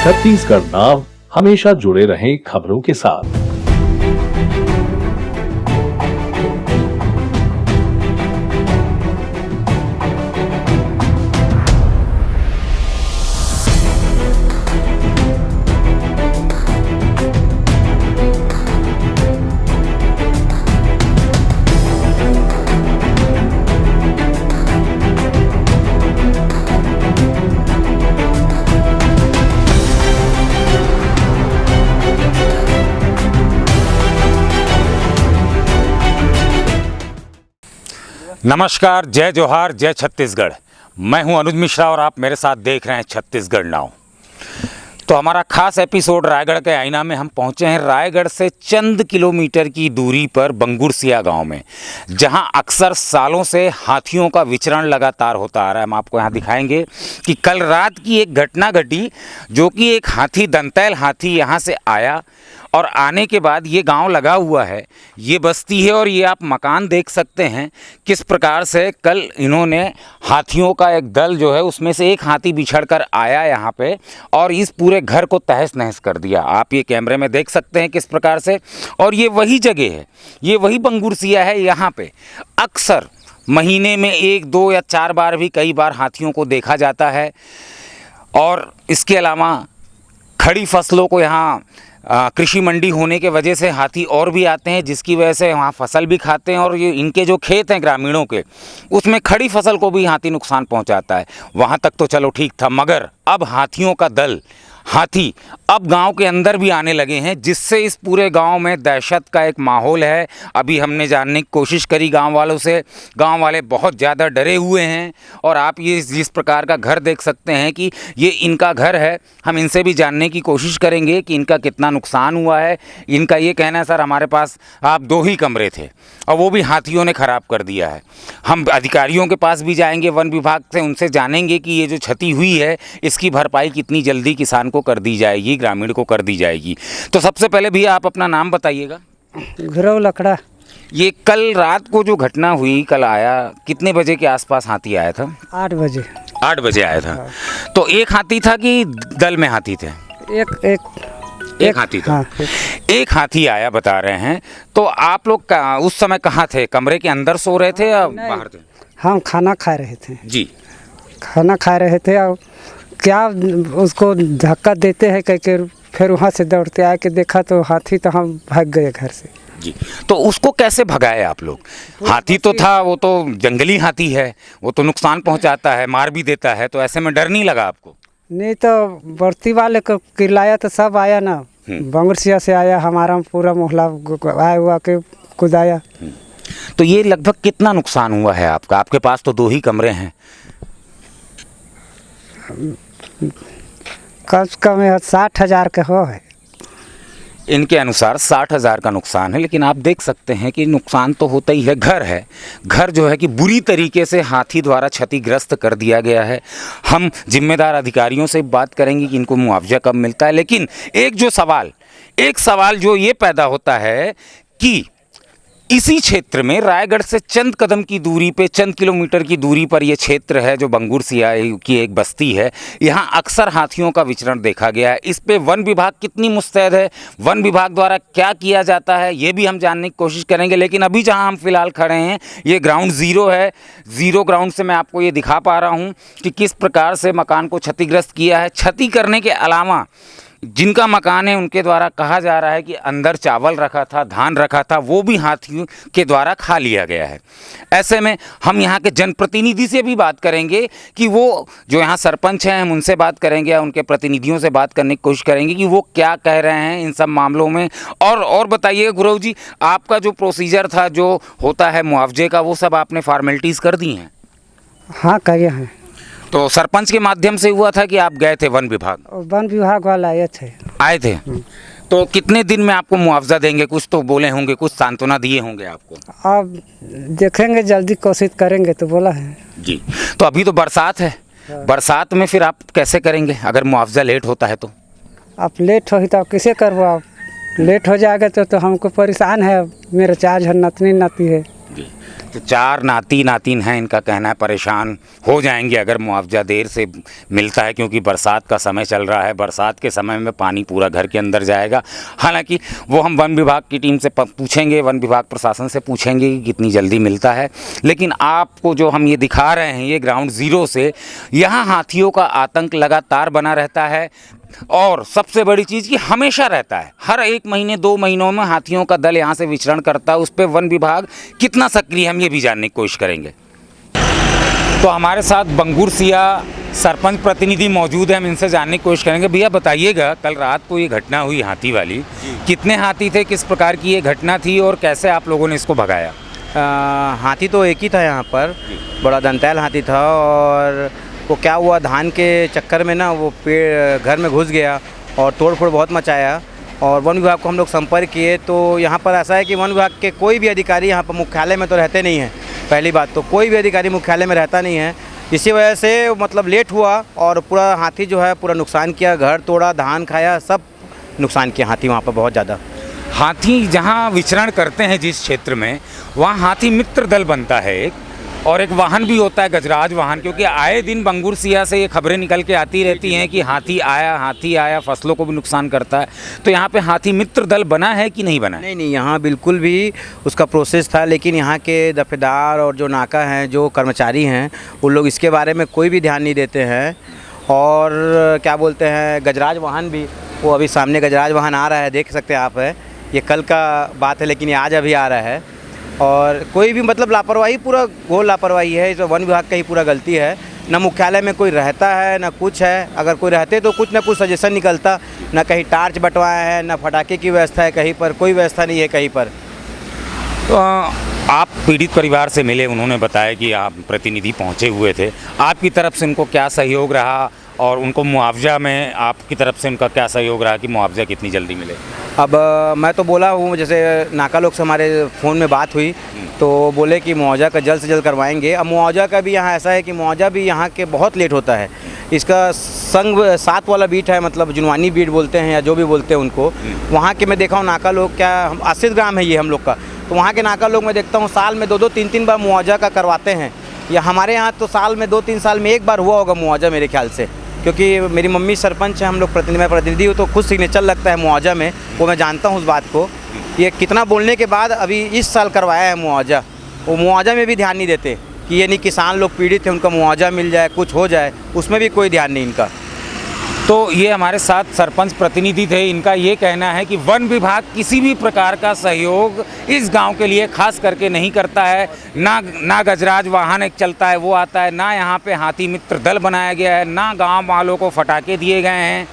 छत्तीसगढ़ नाव हमेशा जुड़े रहें खबरों के साथ। नमस्कार, जय जोहार, जय छत्तीसगढ़। मैं हूं अनुज मिश्रा और आप मेरे साथ देख रहे हैं छत्तीसगढ़ नाउ। तो हमारा खास एपिसोड रायगढ़ के आईना में हम पहुंचे हैं रायगढ़ से चंद किलोमीटर की दूरी पर बंगुरसिया गांव में, जहां अक्सर सालों से हाथियों का विचरण लगातार होता आ रहा है। हम आपको यहां दिखाएंगे कि कल रात की एक घटना घटी, जो कि एक हाथी, दंतैल हाथी यहां से आया और आने के बाद ये गांव लगा हुआ है, ये बस्ती है और ये आप मकान देख सकते हैं किस प्रकार से कल इन्होंने हाथियों का एक दल जो है उसमें से एक हाथी बिछड़कर आया यहाँ पे और इस पूरे घर को तहस नहस कर दिया। आप ये कैमरे में देख सकते हैं किस प्रकार से। और ये वही जगह है, ये वही बंगुरसिया है। यहाँ पे अक्सर महीने में 1, 2 या 4 बार भी कई बार हाथियों को देखा जाता है। और इसके अलावा खड़ी फसलों को यहाँ कृषि मंडी होने के वजह से हाथी और भी आते हैं, जिसकी वजह से वहाँ फसल भी खाते हैं और ये इनके जो खेत हैं ग्रामीणों के, उसमें खड़ी फसल को भी हाथी नुकसान पहुँचाता है। वहाँ तक तो चलो ठीक था, मगर अब हाथियों का दल, हाथी अब गांव के अंदर भी आने लगे हैं, जिससे इस पूरे गांव में दहशत का एक माहौल है। अभी हमने जानने की कोशिश करी गांव वालों से, गांव वाले बहुत ज़्यादा डरे हुए हैं। और आप ये जिस प्रकार का घर देख सकते हैं कि ये इनका घर है, हम इनसे भी जानने की कोशिश करेंगे कि इनका कितना नुकसान हुआ है। इनका ये कहना है, सर हमारे पास आप 2 ही कमरे थे और वो भी हाथियों ने ख़राब कर दिया है। हम अधिकारियों के पास भी जाएंगे, वन विभाग से, उनसे जानेंगे कि ये जो क्षति हुई है इसकी भरपाई कितनी जल्दी किसान को कर दी जाएगी, ग्रामीण को कर दी जाएगी। तो सबसे पहले भी आप अपना नाम बताइएगा। घुरव लकड़ा। ये कल रात को जो घटना हुई, कल आया, कितने बजे के आसपास हाथी आया था? 8 बजे। 8 बजे आया था। तो एक हाथी था कि दल में हाथी थे? एक हाथी था। हाँ, एक हाथी आया बता रहे हैं। तो आप लोग उस समय कहाँ थे? कमरे के अंदर सो रहे थे या बाहर थे? हम खाना खा रहे थे जी। खाना खा रहे थे और क्या उसको धक्का देते हैं करके फिर वहाँ से दौड़ते आके देखा तो हाथी, तो हम भाग गए घर से। जी। तो उसको कैसे भगाए आप लोग? हाथी तो था, वो तो जंगली हाथी है, वो तो नुकसान पहुंचाता है, मार भी देता है, तो ऐसे में डर नहीं लगा आपको? नहीं तो बस्ती वाले को किलाया तो सब आया ना, बंगुरसिया से आया, हमारा पूरा मोहल्ला आया हुआ के कुदाया। तो ये लगभग कितना नुकसान हुआ है आपका? आपके पास तो 2 ही कमरे हैं। कम से कम 60,000 का हो है। इनके अनुसार 60,000 का नुकसान है, लेकिन आप देख सकते हैं कि नुकसान तो होता ही है। घर है, घर जो है कि बुरी तरीके से हाथी द्वारा क्षतिग्रस्त कर दिया गया है। हम जिम्मेदार अधिकारियों से बात करेंगे कि इनको मुआवजा कब मिलता है। लेकिन एक सवाल जो ये पैदा होता है कि इसी क्षेत्र में रायगढ़ से चंद कदम की दूरी पे, चंद किलोमीटर की दूरी पर यह क्षेत्र है जो बंगुरसिया की एक बस्ती है। यहाँ अक्सर हाथियों का विचरण देखा गया है। इस पे वन विभाग कितनी मुस्तैद है, वन विभाग द्वारा क्या किया जाता है, ये भी हम जानने की कोशिश करेंगे। लेकिन अभी जहाँ हम फिलहाल खड़े हैं ये ग्राउंड ज़ीरो है। ज़ीरो ग्राउंड से मैं आपको ये दिखा पा रहा हूँ कि किस प्रकार से मकान को क्षतिग्रस्त किया है। क्षति करने के अलावा जिनका मकान है उनके द्वारा कहा जा रहा है कि अंदर चावल रखा था, धान रखा था, वो भी हाथियों के द्वारा खा लिया गया है। ऐसे में हम यहाँ के जनप्रतिनिधि से भी बात करेंगे कि वो जो यहाँ सरपंच हैं, हम उनसे बात करेंगे या उनके प्रतिनिधियों से बात करने की कोशिश करेंगे कि वो क्या कह रहे हैं इन सब मामलों में। और बताइए गुरु जी, आपका जो प्रोसीजर था, जो होता है मुआवजे का, वो सब आपने फॉर्मेलिटीज़ कर दी हैं? हाँ, किए हैं। तो सरपंच के माध्यम से हुआ था कि आप गए थे वन विभाग? वन विभाग वाला आए थे। तो कितने दिन में आपको मुआवजा देंगे? कुछ तो बोले होंगे, कुछ सांत्वना दिए होंगे आपको? अब देखेंगे, जल्दी कोशिश करेंगे तो बोला है जी। तो अभी तो बरसात है, बरसात में फिर आप कैसे करेंगे अगर मुआवजा लेट होता है तो? आप लेट हो तो किसे करवो? आप लेट हो जाएगा तो हमको परेशान है। मेरा 4 नतनी नाती है। जी। तो 4 नाती नातिन हैं, इनका कहना है परेशान हो जाएंगे अगर मुआवजा देर से मिलता है, क्योंकि बरसात का समय चल रहा है। बरसात के समय में पानी पूरा घर के अंदर जाएगा। हालांकि वो हम वन विभाग की टीम से पूछेंगे, वन विभाग प्रशासन से पूछेंगे कि कितनी जल्दी मिलता है। लेकिन आपको जो हम ये दिखा रहे हैं, ये ग्राउंड ज़ीरो से, यहाँ हाथियों का आतंक लगातार बना रहता है। और सबसे बड़ी चीज़ कि हमेशा रहता है, हर 1 महीने 2 महीनों में हाथियों का दल यहाँ से विचरण करता है। उस पर वन विभाग कितना सक्रिय है, हम ये भी जानने की कोशिश करेंगे। तो हमारे साथ बंगुर सिया सरपंच प्रतिनिधि मौजूद है, हम इनसे जानने की कोशिश करेंगे। भैया बताइएगा, कल रात को ये घटना हुई हाथी वाली, कितने हाथी थे, किस प्रकार की ये घटना थी और कैसे आप लोगों ने इसको भगाया? हाथी तो एक ही था यहाँ पर, बड़ा दंतैल हाथी था। और वो क्या हुआ, धान के चक्कर में ना वो पेड़ घर में घुस गया और तोड़ फोड़ बहुत मचाया। और वन विभाग को हम लोग संपर्क किए तो यहाँ पर ऐसा है कि वन विभाग के कोई भी अधिकारी यहाँ पर मुख्यालय में तो रहते नहीं हैं। पहली बात तो कोई भी अधिकारी मुख्यालय में रहता नहीं है, इसी वजह से मतलब लेट हुआ और पूरा हाथी जो है पूरा नुकसान किया, घर तोड़ा, धान खाया, सब नुकसान किया हाथी वहाँ पर बहुत ज़्यादा। हाथी जहाँ विचरण करते हैं जिस क्षेत्र में, वहाँ हाथी मित्र दल बनता है एक, और एक वाहन भी होता है, गजराज वाहन, क्योंकि आए दिन बंगुर सिया से ये खबरें निकल के आती रहती हैं कि हाथी आया, फसलों को भी नुकसान करता है। तो यहाँ पे हाथी मित्र दल बना है कि नहीं बना है? नहीं, यहाँ बिल्कुल भी उसका प्रोसेस था, लेकिन यहाँ के दफेदार और जो नाका हैं, जो कर्मचारी हैं, वो लोग इसके बारे में कोई भी ध्यान नहीं देते हैं। और क्या बोलते हैं, गजराज वाहन भी, वो अभी सामने गजराज वाहन आ रहा है, देख सकते हैं आप है, ये कल का बात है लेकिन ये आज अभी आ रहा है। और कोई भी मतलब लापरवाही, पूरा घोर लापरवाही है। इस वन विभाग का ही पूरा गलती है। ना मुख्यालय में कोई रहता है, ना कुछ है। अगर कोई रहते तो कुछ ना कुछ सजेशन निकलता, ना कहीं टार्च बंटवाया है, ना फटाके की व्यवस्था है, कहीं पर कोई व्यवस्था नहीं है कहीं पर। तो आप पीड़ित परिवार से मिले, उन्होंने बताया कि आप प्रतिनिधि पहुंचे हुए थे, आपकी तरफ से उनको क्या सहयोग रहा और उनको मुआवजा में आपकी तरफ से उनका क्या सहयोग रहा कि मुआवजा कितनी जल्दी मिले? अब मैं तो बोला हूँ, जैसे नाका लोग से हमारे फ़ोन में बात हुई तो बोले कि मुआवजा का जल्द से जल्द करवाएंगे। अब मुआवजा का भी यहाँ ऐसा है कि मुआवजा भी यहाँ के बहुत लेट होता है। इसका संग 7 वाला बीट है, मतलब जुनवानी बीट बोलते हैं या जो भी बोलते हैं उनको, वहाँ के मैं देखा हूँ नाका लोग, क्या हम 80 ग्राम है ये हम लोग का, तो वहाँ के नाका लोग मैं देखता हूँ साल में 2-2, 3-3 बार मुआवजा का करवाते हैं। या हमारे यहाँ तो साल में 2-3 साल में एक बार हुआ होगा मुआवजा मेरे ख्याल से, क्योंकि मेरी मम्मी सरपंच है, हम लोग प्रतिनिधि हूँ तो खुद सिग्नेचर लगता है मुआवजा में, वो मैं जानता हूँ उस बात को। ये कितना बोलने के बाद अभी इस साल करवाया है मुआवजा। वो मुआवजा में भी ध्यान नहीं देते कि ये नहीं किसान लोग पीड़ित हैं उनका मुआवजा मिल जाए, कुछ हो जाए, उसमें भी कोई ध्यान नहीं इनका। तो ये हमारे साथ सरपंच प्रतिनिधि थे, इनका ये कहना है कि वन विभाग किसी भी प्रकार का सहयोग इस गांव के लिए खास करके नहीं करता है। ना गजराज वाहन एक चलता है वो आता है, ना यहाँ पे हाथी मित्र दल बनाया गया है, ना गांव वालों को फटाके दिए गए हैं,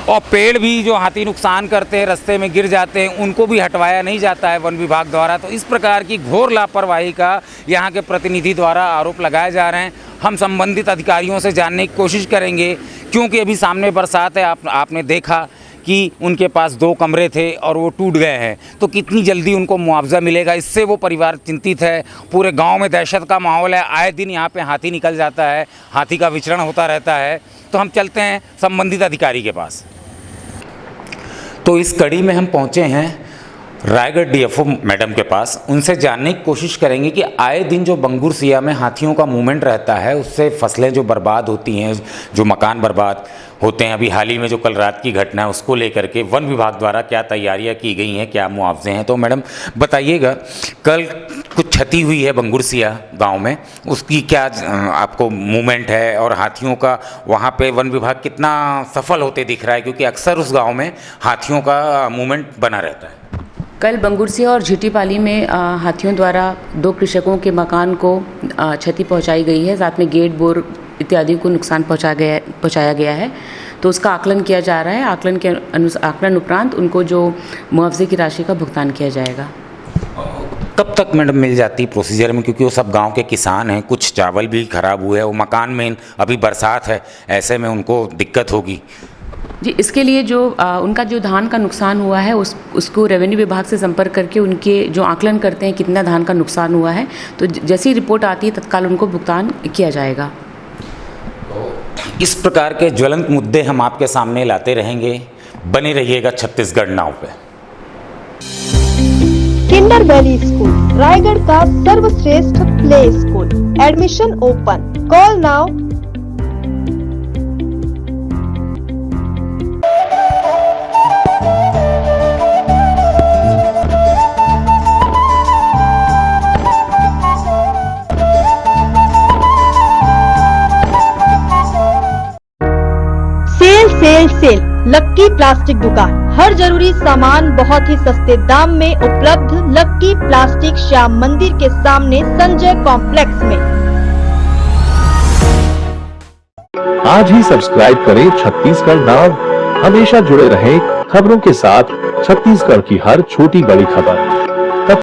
और पेड़ भी जो हाथी नुकसान करते हैं, रास्ते में गिर जाते हैं, उनको भी हटवाया नहीं जाता है वन विभाग द्वारा। तो इस प्रकार की घोर लापरवाही का यहाँ के प्रतिनिधि द्वारा आरोप लगाए जा रहे हैं। हम संबंधित अधिकारियों से जानने की कोशिश करेंगे, क्योंकि अभी सामने बरसात है, आपने देखा कि उनके पास 2 कमरे थे और वो टूट गए हैं, तो कितनी जल्दी उनको मुआवजा मिलेगा, इससे वो परिवार चिंतित है। पूरे गांव में दहशत का माहौल है, आए दिन यहाँ पे हाथी निकल जाता है, हाथी का विचरण होता रहता है। तो हम चलते हैं संबंधित अधिकारी के पास। तो इस कड़ी में हम पहुँचे हैं रायगढ़ डीएफओ मैडम के पास, उनसे जानने की कोशिश करेंगे कि आए दिन जो बंगुर सिया में हाथियों का मूवमेंट रहता है, उससे फसलें जो बर्बाद होती हैं, जो मकान बर्बाद होते हैं, अभी हाल ही में जो कल रात की घटना है उसको लेकर के वन विभाग द्वारा क्या तैयारियां की गई हैं, क्या मुआवजे हैं। तो मैडम बताइएगा, कल कुछ क्षति हुई है बंगुर सिया गाँव में, उसकी क्या आपको मूवमेंट है और हाथियों का वहाँ पे वन विभाग कितना सफल होते दिख रहा है, क्योंकि अक्सर उस गाँव में हाथियों का मूवमेंट बना रहता है। कल बंगुरसिया और झीटीपाली में हाथियों द्वारा 2 कृषकों के मकान को क्षति पहुंचाई गई है, साथ में गेट बोर इत्यादि को नुकसान पहुंचाया गया है। तो उसका आकलन किया जा रहा है। आकलन उपरांत उनको जो मुआवजे की राशि का भुगतान किया जाएगा। कब तक मैडम मिल जाती प्रोसीजर में, क्योंकि वो सब गांव के किसान हैं, कुछ चावल भी खराब हुए हैं, वो मकान में अभी बरसात है, ऐसे में उनको दिक्कत होगी? जी, इसके लिए जो उनका जो धान का नुकसान हुआ है उसको रेवेन्यू विभाग से संपर्क करके उनके जो आकलन करते हैं कितना धान का नुकसान हुआ है, तो जैसी रिपोर्ट आती है तत्काल उनको भुगतान किया जाएगा। इस प्रकार के ज्वलंत मुद्दे हम आपके सामने लाते रहेंगे, बने रहिएगा छत्तीसगढ़ नाव पे। किंडर वैली स्कूल रायगढ़ का सर्वश्रेष्ठ play school, admission open, call now. Sale sale lucky plastic दुकान, हर जरूरी सामान बहुत ही सस्ते दाम में उपलब्ध। लक्की प्लास्टिक श्याम मंदिर के सामने संजय कॉम्प्लेक्स में। आज ही सब्सक्राइब करें छत्तीसगढ़ नाउ। हमेशा जुड़े रहें खबरों के साथ। छत्तीसगढ़ की हर छोटी बड़ी खबर